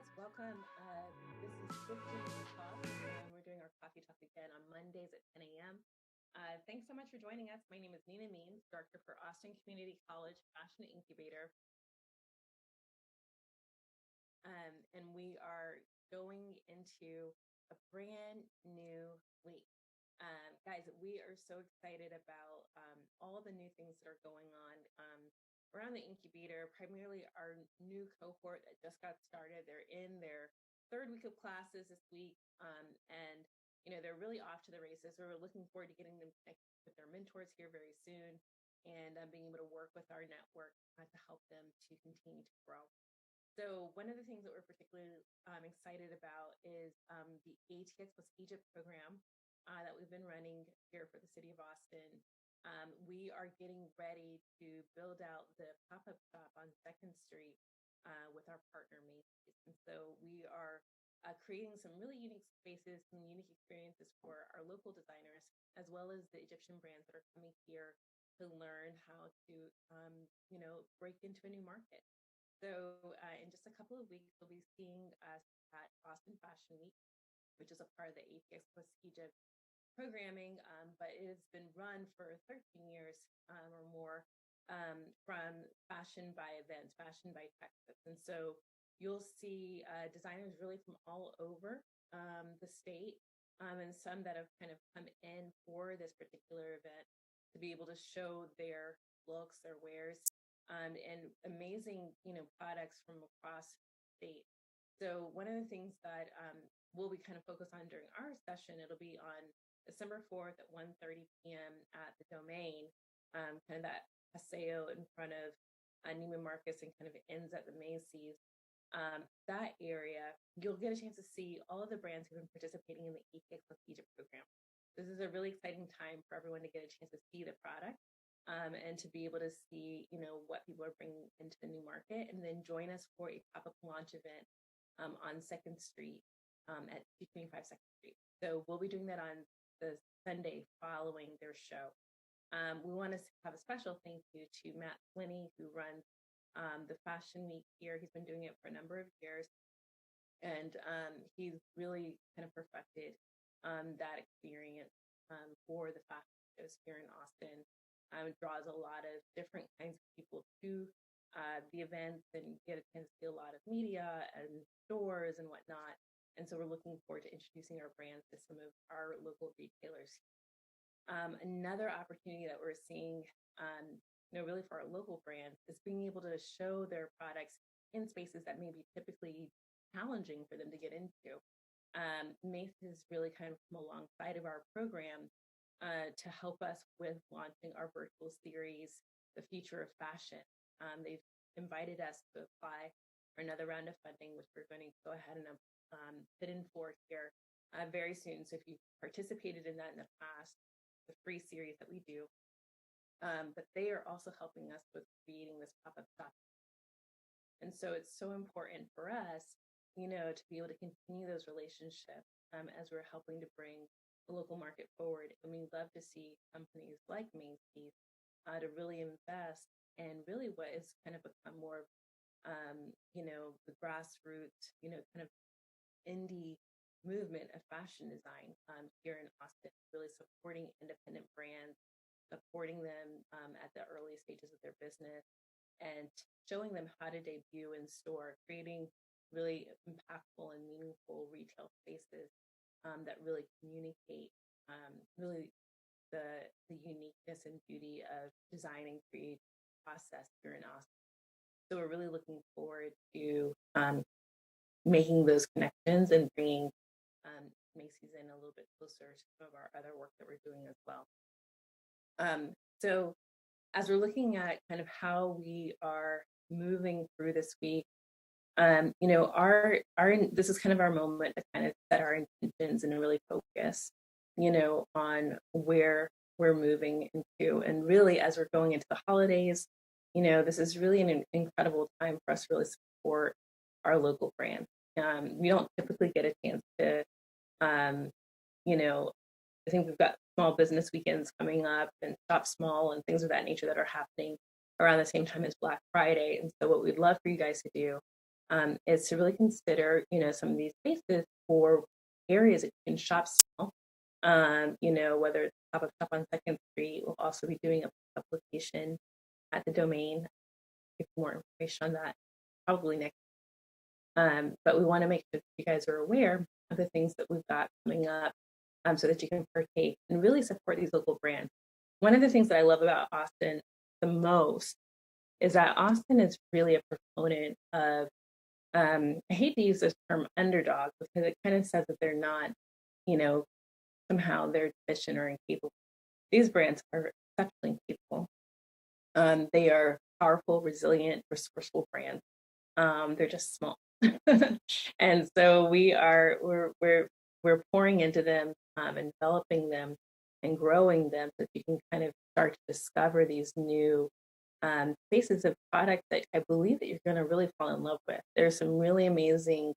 guys, welcome. This is 15 Talk, and we're doing our coffee talk again on Mondays at 10 a.m. Thanks so much for joining us. My name is Nina Means, Director for Austin Community College Fashion Incubator. And we are going into a brand new week. Guys, we are so excited about all the new things that are going on around the incubator, primarily our new cohort that just got started. They're in their third week of classes this week, and they're really off to the races. So we're looking forward to getting them connected with their mentors here very soon, and being able to work with our network to help them to continue to grow. So one of the things that we're particularly excited about is the ATX plus Egypt program that we've been running here for the city of Austin. We are getting ready to build out the pop-up shop on 2nd Street with our partner Macy's. And so we are creating some really unique spaces, some unique experiences for our local designers, as well as the Egyptian brands that are coming here to learn how to, break into a new market. So in just a couple of weeks, you'll be seeing us at Austin Fashion Week, which is a part of the ATX plus Egypt programming, but it has been run for 13 years or more from Fashion by Events, Fashion by Texas. And so you'll see designers really from all over the state, and some that have kind of come in for this particular event to be able to show their looks, their wares, and amazing, products from across the state. So one of the things that we'll be kind of focused on during our session, it'll be on December 4th at 1:30 p.m. at the Domain, kind of that paseo in front of Neiman Marcus and kind of ends at the Macy's. That area, you'll get a chance to see all of the brands who've been participating in the ATX plus Egypt program. This is a really exciting time for everyone to get a chance to see the product and to be able to see, what people are bringing into the new market, and then join us for a pop-up launch event on 2nd Street at 225 2nd Street. So we'll be doing that on the Sunday following their show. We want to have a special thank you to Matt Swinney, who runs the Fashion Week here. He's been doing it for a number of years, and he's really kind of perfected that experience for the fashion shows here in Austin. It draws a lot of different kinds of people to the events, and get a chance to see a lot of media and stores and whatnot. And so we're looking forward to introducing our brands to some of our local retailers. Another opportunity that we're seeing, really for our local brands, is being able to show their products in spaces that may be typically challenging for them to get into. Macy's really kind of come alongside of our program to help us with launching our virtual series, The Future of Fashion. They've invited us to apply for another round of funding, which we're going to go ahead and fit in for here very soon. So if you've participated in that in the past, the free series that we do, but they are also helping us with creating this pop-up shop. And so it's so important for us, to be able to continue those relationships as we're helping to bring the local market forward. And we love to see companies like Macy's to really invest in really what has kind of become more of, the grassroots, kind of indie movement of fashion design here in Austin, really supporting independent brands, supporting them at the early stages of their business, and showing them how to debut in store, creating really impactful and meaningful retail spaces that really communicate really the uniqueness and beauty of design and creative process here in Austin. So we're really looking forward to making those connections and bringing Macy's in a little bit closer to some of our other work that we're doing as well. So as we're looking at kind of how we are moving through this week, this is kind of our moment to kind of set our intentions and really focus, on where we're moving into. And really, as we're going into the holidays, this is really an incredible time for us to really support our local brand. We don't typically get a chance to, I think we've got small business weekends coming up and Shop Small and things of that nature that are happening around the same time as Black Friday. And so what we'd love for you guys to do is to really consider, some of these spaces for areas that you can shop small. Whether it's pop-up shop on Second Street, we'll also be doing a pop-up location at the Domain. Give more information on that probably next. But we want to make sure that you guys are aware of the things that we've got coming up, so that you can partake and really support these local brands. One of the things that I love about Austin the most is that Austin is really a proponent of, I hate to use this term underdog because it kind of says that they're not, somehow they're deficient or incapable. These brands are exceptionally capable. They are powerful, resilient, resourceful brands. They're just small. And so we're pouring into them, and developing them and growing them so that you can kind of start to discover these new spaces of product that I believe that you're going to really fall in love with. There's some really amazing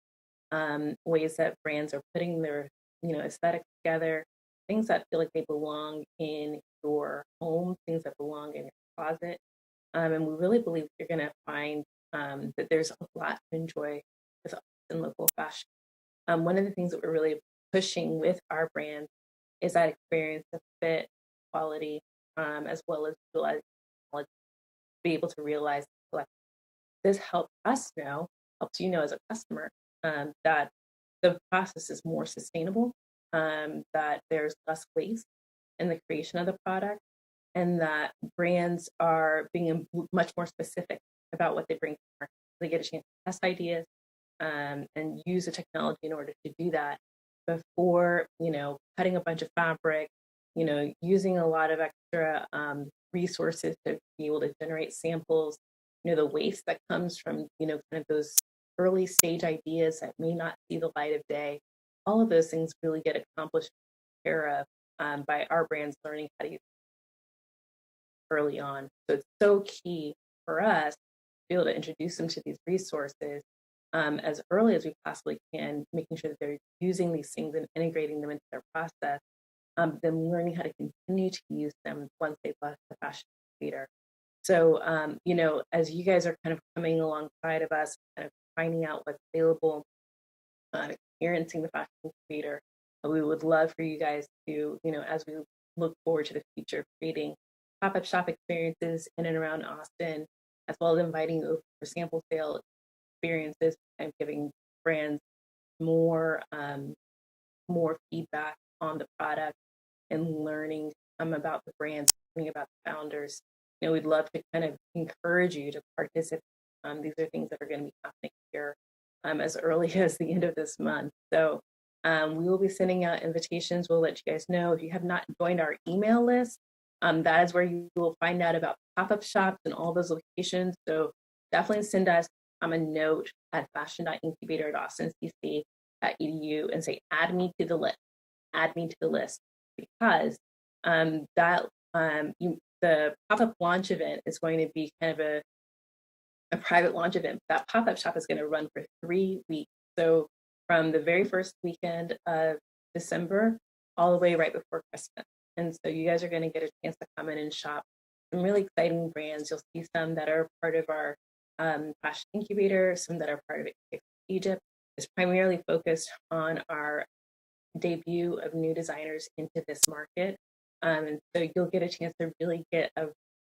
ways that brands are putting their aesthetics together, things that feel like they belong in your home, things that belong in your closet. And we really believe you're going to find that there's a lot to enjoy with Austin local fashion. One of the things that we're really pushing with our brand is that experience of fit, quality, as well as utilizing technology to be able to realize the collection. This helps you know as a customer, that the process is more sustainable, that there's less waste in the creation of the product, and that brands are being much more specific about what they bring to market. They get a chance to test ideas, and use the technology in order to do that before, cutting a bunch of fabric, using a lot of extra resources to be able to generate samples, the waste that comes from, kind of those early stage ideas that may not see the light of day. All of those things really get accomplished care of by our brands learning how to use early on. So it's so key for us to be able to introduce them to these resources as early as we possibly can, making sure that they're using these things and integrating them into their process, then learning how to continue to use them once they've left the fashion incubator. So, as you guys are kind of coming alongside of us, kind of finding out what's available, experiencing the fashion incubator, we would love for you guys to, as we look forward to the future, creating pop-up shop experiences in and around Austin, as well as inviting you over for sample sale experiences and giving brands more feedback on the product and learning about the brands, learning about the founders. We'd love to kind of encourage you to participate. These are things that are going to be happening here as early as the end of this month. So we will be sending out invitations. We'll let you guys know. If you have not joined our email list, that is where you will find out about pop-up shops and all those locations. So definitely send us a note at fashion.incubator.austincc.edu and say, add me to the list. Add me to the list, because the pop-up launch event is going to be kind of a private launch event. That pop-up shop is going to run for 3 weeks. So from the very first weekend of December all the way right before Christmas. And so you guys are going to get a chance to come in and shop some really exciting brands. You'll see some that are part of our fashion incubator, some that are part of ATX Egypt. Is primarily focused on our debut of new designers into this market. And so you'll get a chance to really get a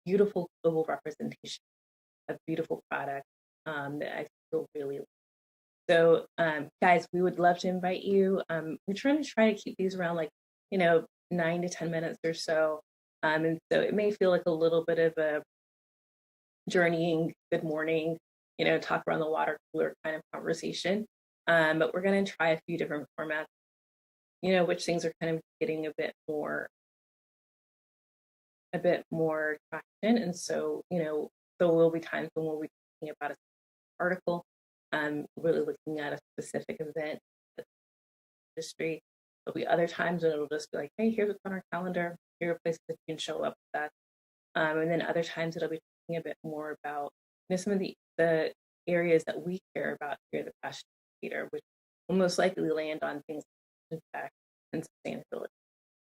beautiful global representation of beautiful product that I feel really like. So guys, we would love to invite you. We're trying to keep these around 9 to 10 minutes or so. And so it may feel like a little bit of a journeying, good morning, talk around the water cooler kind of conversation. But we're going to try a few different formats, which things are kind of getting a bit more traction. And so, there will be times when we'll be talking about an article, really looking at a specific event, industry. There'll be other times when it'll just be like, hey, here's what's on our calendar. Here are places that you can show up with that. And then other times it'll be talking a bit more about some of the areas that we care about here at the Fashion Incubator, which will most likely land on things like tech and sustainability.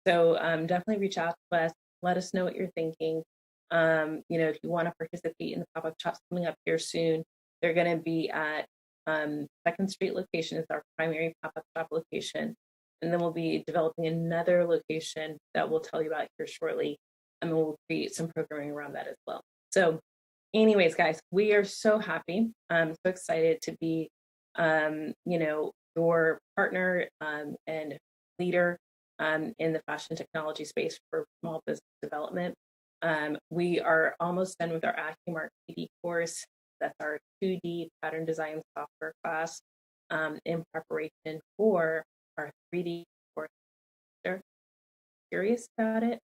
So definitely reach out to us. Let us know what you're thinking. If you want to participate in the pop-up shops coming up here soon, they're going to be at Second Street location is our primary pop-up shop location. And then we'll be developing another location that we'll tell you about here shortly. And we'll create some programming around that as well. So anyways, guys, we are so happy. I'm so excited to be, your partner and leader in the fashion technology space for small business development. We are almost done with our AccuMark 3D course. That's our 2D pattern design software class in preparation for our 3D course. If you're curious about it,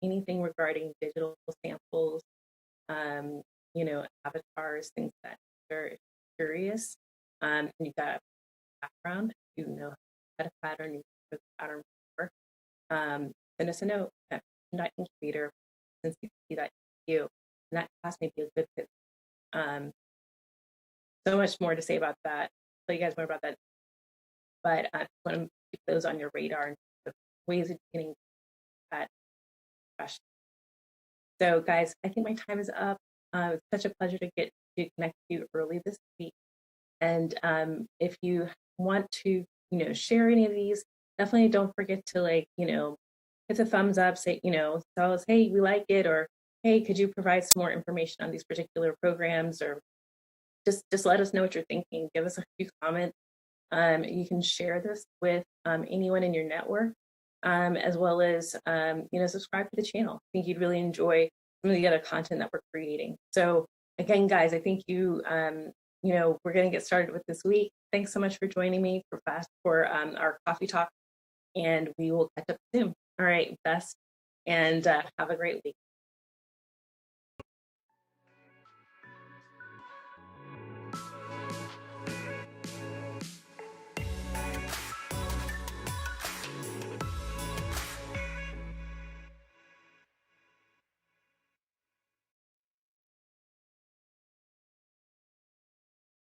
anything regarding digital samples, avatars, things that you're curious, and you've got a background, you know how to pattern, you know the pattern before, send us a note at Incubator and see that you, and that class may be a good fit. So much more to say about that. I'll tell you guys more about that, but I want to keep those on your radar and the ways of getting that question. So guys, I think my time is up. It's such a pleasure to get to connect with you early this week. And if you want to, share any of these, definitely don't forget to hit the thumbs up, say, tell us, hey, we like it, or hey, could you provide some more information on these particular programs, or just let us know what you're thinking. Give us a few comments. You can share this with anyone in your network, as well as subscribe to the channel. I think you'd really enjoy some of the other content that we're creating. So again, guys, I think we're going to get started with this week. Thanks so much for joining me for our coffee talk, and we will catch up soon. All right, best, and have a great week.